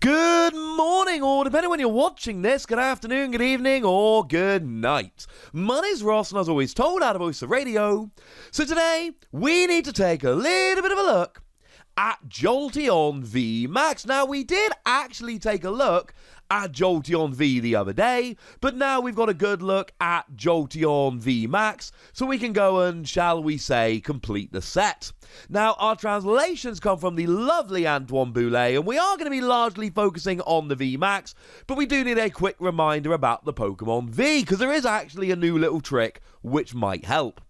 Good morning, or depending when you're watching this, good afternoon, good evening, or good night. My name's Ross, and as always told, out of Voice of Radio. So today, we need to take a little bit of a look at Jolteon VMAX. Now, we did actually take a look at Jolteon V the other day, but now we've got a good look at Jolteon VMAX, so we can go and, shall we say, complete the set. Now, our translations come from the lovely Antoine Boulet, and we are going to be largely focusing on the VMAX, but we do need a quick reminder about the Pokémon V, because there is actually a new little trick which might help.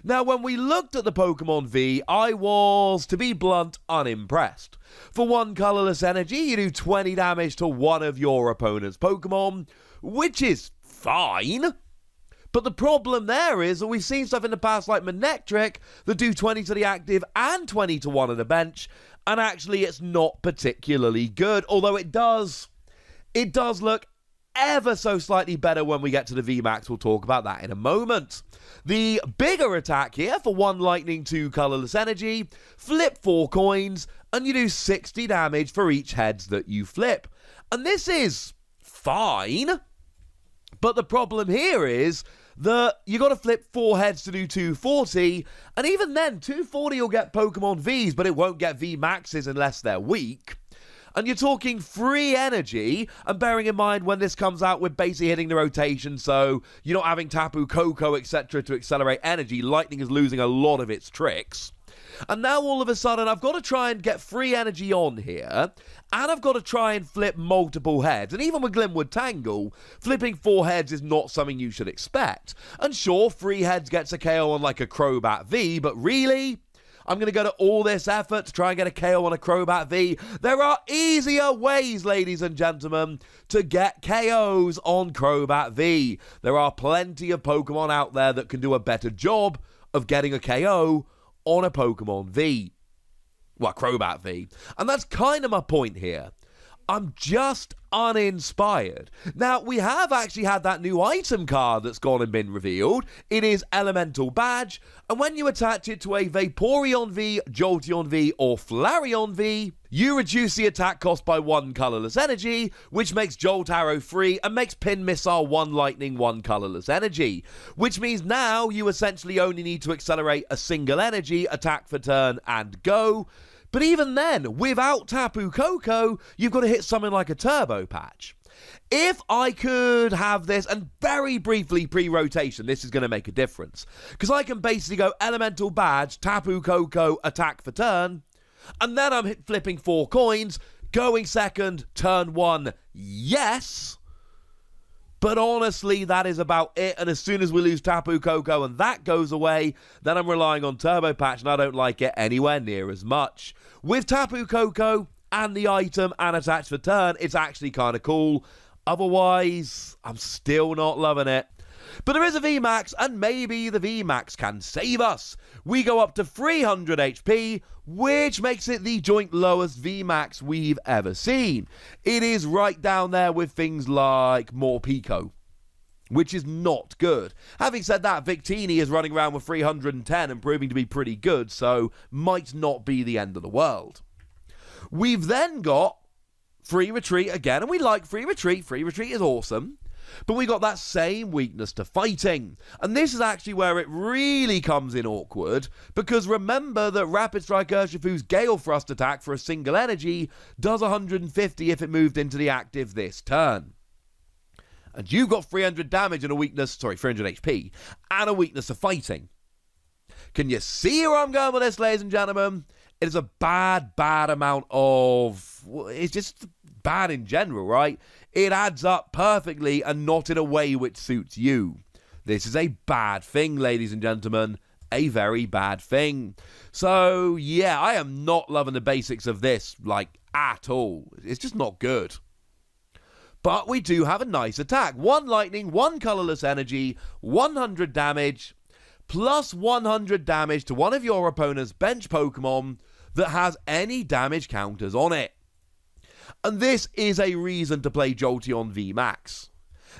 Now, when we looked at the Pokémon V, I was, to be blunt, unimpressed. For one colourless energy, you do 20 damage to one of your opponent's Pokémon, which is fine. But the problem there is that we've seen stuff in the past like Manectric that do 20 to the active and 20 to one on the bench, and actually it's not particularly good, although it does look ever so slightly better when we get to the VMAX. We'll talk about that in a moment. The bigger attack here for one lightning, two colourless energy, flip 4 coins, and you do 60 damage for each heads that you flip. And this is fine, but the problem here is that you got to flip 4 heads to do 240, and even then, 240 will get Pokemon Vs, but it won't get VMAXs unless they're weak. And you're talking free energy, and bearing in mind when this comes out, we're basically hitting the rotation, so you're not having Tapu Koko, etc. to accelerate energy. Lightning is losing a lot of its tricks. And now all of a sudden, I've got to try and get free energy on here, and I've got to try and flip multiple heads. And even with Glimwood Tangle, flipping 4 heads is not something you should expect. And sure, 3 heads gets a KO on like a Crobat V, but really? I'm going to go to all this effort to try and get a KO on a Crobat V. There are easier ways, ladies and gentlemen, to get KOs on Crobat V. There are plenty of Pokemon out there that can do a better job of getting a KO on a Pokemon V. Well, Crobat V. And that's kind of my point here. I'm just uninspired. Now, we have actually had that new item card that's gone and been revealed. It is Elemental Badge, and when you attach it to a Vaporeon V, Jolteon V, or Flareon V, you reduce the attack cost by 1 colourless energy, which makes Jolt Arrow free and makes Pin Missile 1 lightning, 1 colourless energy. Which means now you essentially only need to accelerate a single energy, attack for turn, and go. But even then, without Tapu Koko, you've got to hit something like a Turbo Patch. If I could have this, and very briefly pre-rotation, this is going to make a difference. Because I can basically go Elemental Badge, Tapu Koko, attack for turn, and then I'm flipping 4 coins, going second, turn 1, yes. But honestly, that is about it, and as soon as we lose Tapu Koko and that goes away, then I'm relying on Turbo Patch, and I don't like it anywhere near as much. With Tapu Koko and the item and attach for turn, it's actually kind of cool. Otherwise, I'm still not loving it. But there is a VMAX, and maybe the VMAX can save us. We go up to 300 HP, which makes it the joint lowest VMAX we've ever seen. It is right down there with things like Morpeko, which is not good. Having said that, Victini is running around with 310 and proving to be pretty good, so might not be the end of the world. We've then got Free Retreat again, and we like Free Retreat. Free Retreat is awesome. But we got that same weakness to fighting. And this is actually where it really comes in awkward, because remember that Rapid Strike Urshifu's Gale Thrust attack for a single energy does 150 if it moved into the active this turn. And you've got 300 damage and a weakness, 300 HP, and a weakness to fighting. Can you see where I'm going with this, ladies and gentlemen? It is a bad amount of... It's just bad in general, right? It adds up perfectly and not in a way which suits you. This is a bad thing, ladies and gentlemen. A very bad thing. So, yeah, I am not loving the basics of this, like, at all. It's just not good. But we do have a nice attack. 1 lightning, 1 colourless energy, 100 damage, plus 100 damage to one of your opponent's bench Pokemon that has any damage counters on it. And this is a reason to play Jolteon VMAX.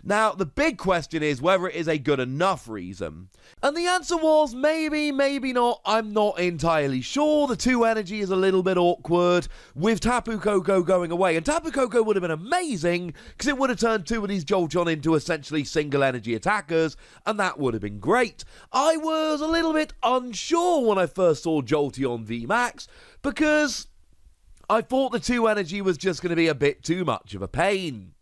Now, the big question is whether it is a good enough reason. And the answer was maybe, maybe not. I'm not entirely sure. The 2 energy is a little bit awkward with Tapu Koko going away. And Tapu Koko would have been amazing because it would have turned 2 of these Jolteon into essentially single energy attackers, and that would have been great. I was a little bit unsure when I first saw Jolteon VMAX because I thought the 2 energy was just going to be a bit too much of a pain.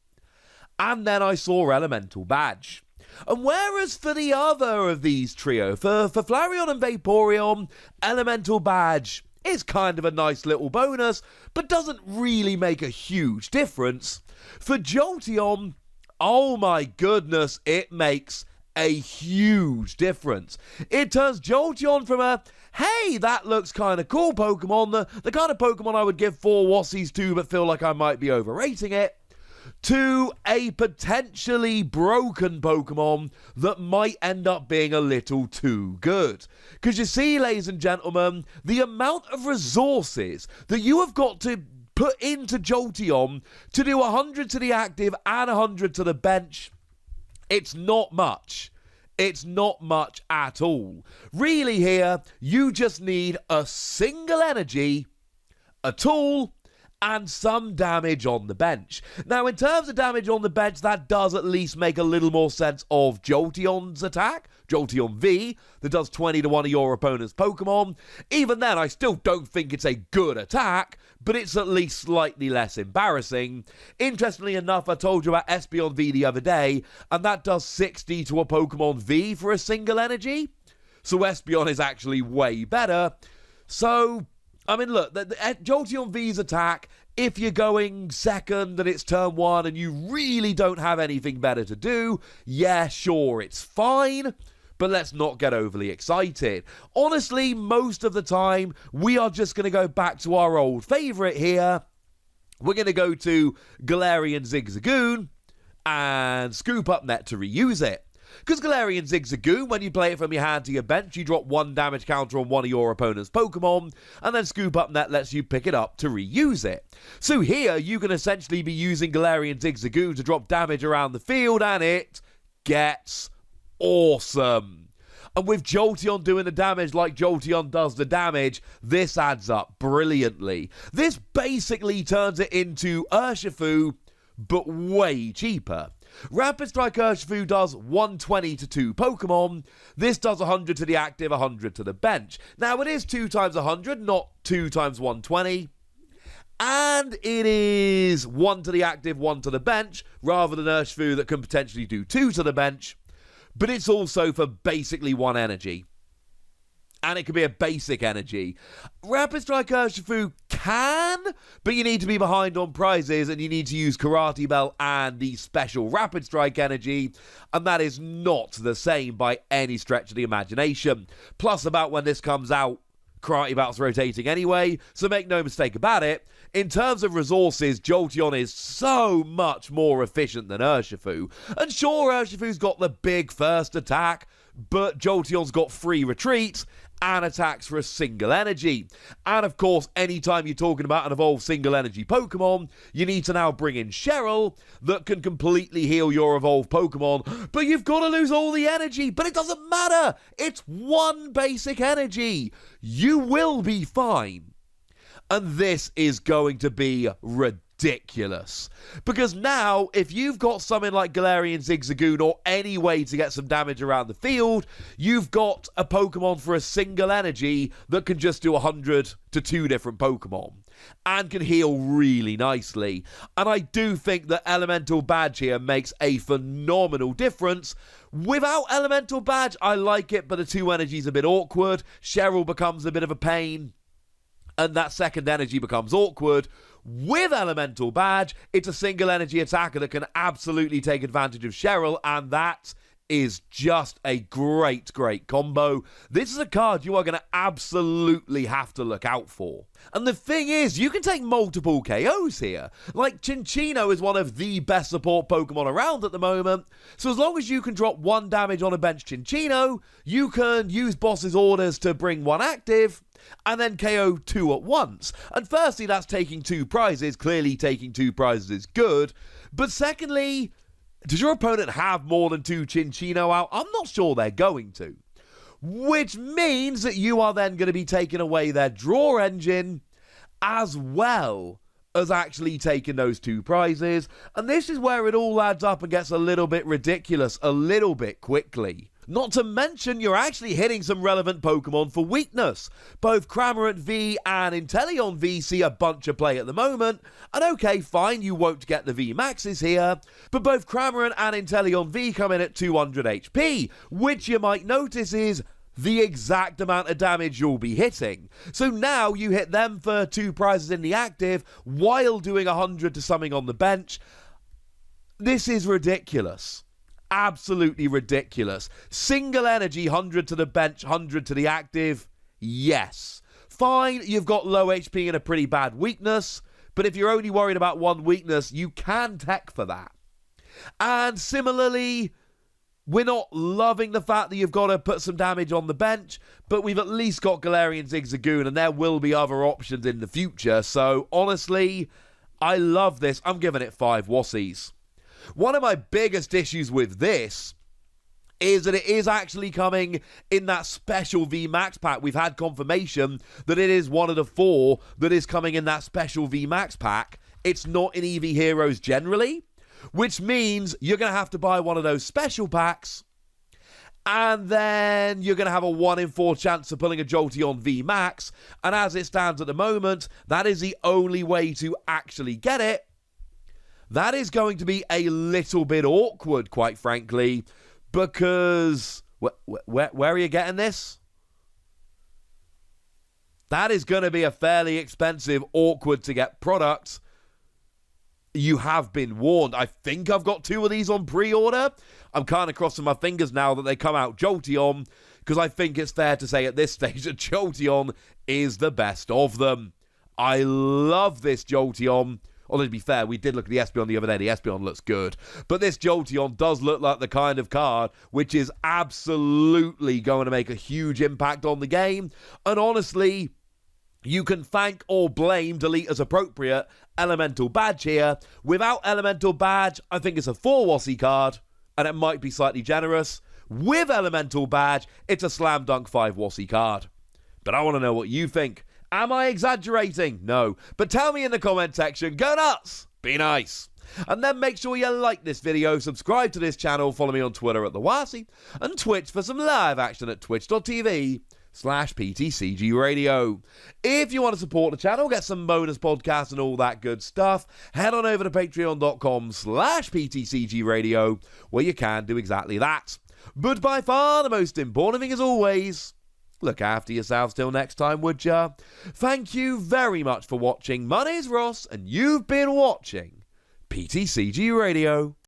And then I saw Elemental Badge. And whereas for the other of these trio, for Flareon and Vaporeon, Elemental Badge is kind of a nice little bonus, but doesn't really make a huge difference. For Jolteon, oh my goodness, it makes a huge difference. It turns Jolteon from a, hey, that looks kind of cool Pokemon, the kind of Pokemon I would give 4 Wassies to but feel like I might be overrating it, to a potentially broken Pokemon that might end up being a little too good. Because you see, ladies and gentlemen, the amount of resources that you have got to put into Jolteon to do 100 to the active and 100 to the bench, it's not much. It's not much at all. Really here, you just need a single energy, a tool, and some damage on the bench. Now, in terms of damage on the bench, that does at least make a little more sense of Jolteon's attack, Jolteon V, that does 20 to 1 of your opponent's Pokemon. Even then, I still don't think it's a good attack, but it's at least slightly less embarrassing. Interestingly enough, I told you about Espeon V the other day, and that does 60 to a Pokemon V for a single energy. So Espeon is actually way better. So, I mean, look, the Jolteon V's attack, if you're going second and it's turn 1 and you really don't have anything better to do, yeah, sure, it's fine, but let's not get overly excited. Honestly, most of the time, we are just going to go back to our old favourite here. We're going to go to Galarian Zigzagoon and scoop up Net to reuse it. Because Galarian Zigzagoon, when you play it from your hand to your bench, you drop 1 damage counter on one of your opponent's Pokemon, and then Scoop Up Net lets you pick it up to reuse it. So here, you can essentially be using Galarian Zigzagoon to drop damage around the field, and it gets awesome. And with Jolteon doing the damage like Jolteon does the damage, this adds up brilliantly. This basically turns it into Urshifu, but way cheaper. Rapid Strike Urshifu does 120 to 2 Pokemon. This does 100 to the active, 100 to the bench. Now, it is 2 times 100, not 2 times 120. And it is 1 to the active, 1 to the bench, rather than Urshifu that can potentially do 2 to the bench. But it's also for basically 1 energy. And it can be a basic energy. Rapid Strike Urshifu can, but you need to be behind on prizes and you need to use Karate Belt and the special Rapid Strike energy, and that is not the same by any stretch of the imagination. Plus, about when this comes out, Karate Belt's rotating anyway, so make no mistake about it. In terms of resources, Jolteon is so much more efficient than Urshifu. And sure, Urshifu's got the big first attack, but Jolteon's got free retreat and attacks for a single energy. And of course, anytime you're talking about an evolved single energy Pokemon, you need to now bring in Cheryl that can completely heal your evolved Pokemon, but you've got to lose all the energy. But it doesn't matter. It's 1 basic energy. You will be fine. And this is going to be ridiculous. Because now, if you've got something like Galarian Zigzagoon or any way to get some damage around the field, you've got a Pokemon for a single energy that can just do 100 to 2 different Pokemon and can heal really nicely. And I do think that Elemental Badge here makes a phenomenal difference. Without Elemental Badge, I like it, but the 2 energy is a bit awkward. Cheryl becomes a bit of a pain, and that second energy becomes awkward. With Elemental Badge, it's a single energy attacker that can absolutely take advantage of Cheryl, and that is just a great, great combo. This is a card you are going to absolutely have to look out for. And the thing is, you can take multiple KOs here. Like, Chinchino is one of the best support Pokemon around at the moment, so as long as you can drop 1 damage on a bench Chinchino, you can use boss's orders to bring 1 active, and then KO 2 at once. And firstly, that's taking 2 prizes. Clearly, taking 2 prizes is good. But secondly, Does your opponent have more than 2 Chinchino out? I'm not sure they're going to. Which means that you are then going to be taking away their draw engine as well as actually taking those 2 prizes. And this is where it all adds up and gets a little bit ridiculous a little bit quickly. Not to mention, you're actually hitting some relevant Pokemon for weakness. Both Cramorant V and Inteleon V see a bunch of play at the moment. And okay, fine, you won't get the VMAXs here. But both Cramorant and Inteleon V come in at 200 HP, which you might notice is the exact amount of damage you'll be hitting. So now you hit them for 2 prizes in the active while doing 100 to something on the bench. This is ridiculous. Absolutely ridiculous. Single energy, 100 to the bench, 100 to the active. Yes. Fine, you've got low HP and a pretty bad weakness, but if you're only worried about 1 weakness, you can tech for that. And similarly, we're not loving the fact that you've got to put some damage on the bench, but we've at least got Galarian Zigzagoon, and there will be other options in the future. So, honestly, I love this. I'm giving it 5 Wassies. One of my biggest issues with this is that it is actually coming in that special VMAX pack. We've had confirmation that it is one of the 4 that is coming in that special VMAX pack. It's not in Eevee Heroes generally, which means you're going to have to buy one of those special packs, and then you're going to have a 1 in 4 chance of pulling a Jolteon VMAX, and as it stands at the moment, that is the only way to actually get it. That is going to be a little bit awkward, quite frankly, because where are you getting this? That is going to be a fairly expensive, awkward to get product. You have been warned. I think I've got 2 of these on pre-order. I'm kind of crossing my fingers now that they come out Jolteon, because I think it's fair to say at this stage that Jolteon is the best of them. I love this Jolteon. Although, to be fair, we did look at the Espeon the other day. The Espeon looks good. But this Jolteon does look like the kind of card which is absolutely going to make a huge impact on the game. And honestly, you can thank or blame, delete as appropriate, Elemental Badge here. Without Elemental Badge, I think it's a 4 Wossie card, and it might be slightly generous. With Elemental Badge, it's a slam dunk 5 Wossie card. But I want to know what you think. Am I exaggerating? No. But tell me in the comment section. Go nuts! Be nice. And then make sure you like this video, subscribe to this channel, follow me on Twitter at @TheWassy, and Twitch for some live action at twitch.tv/PTCG Radio. If you want to support the channel, get some bonus podcasts and all that good stuff, head on over to patreon.com/PTCG Radio, where you can do exactly that. But by far the most important thing as always, look after yourselves till next time, would ya? Thank you very much for watching. My name's Ross, and you've been watching PTCG Radio.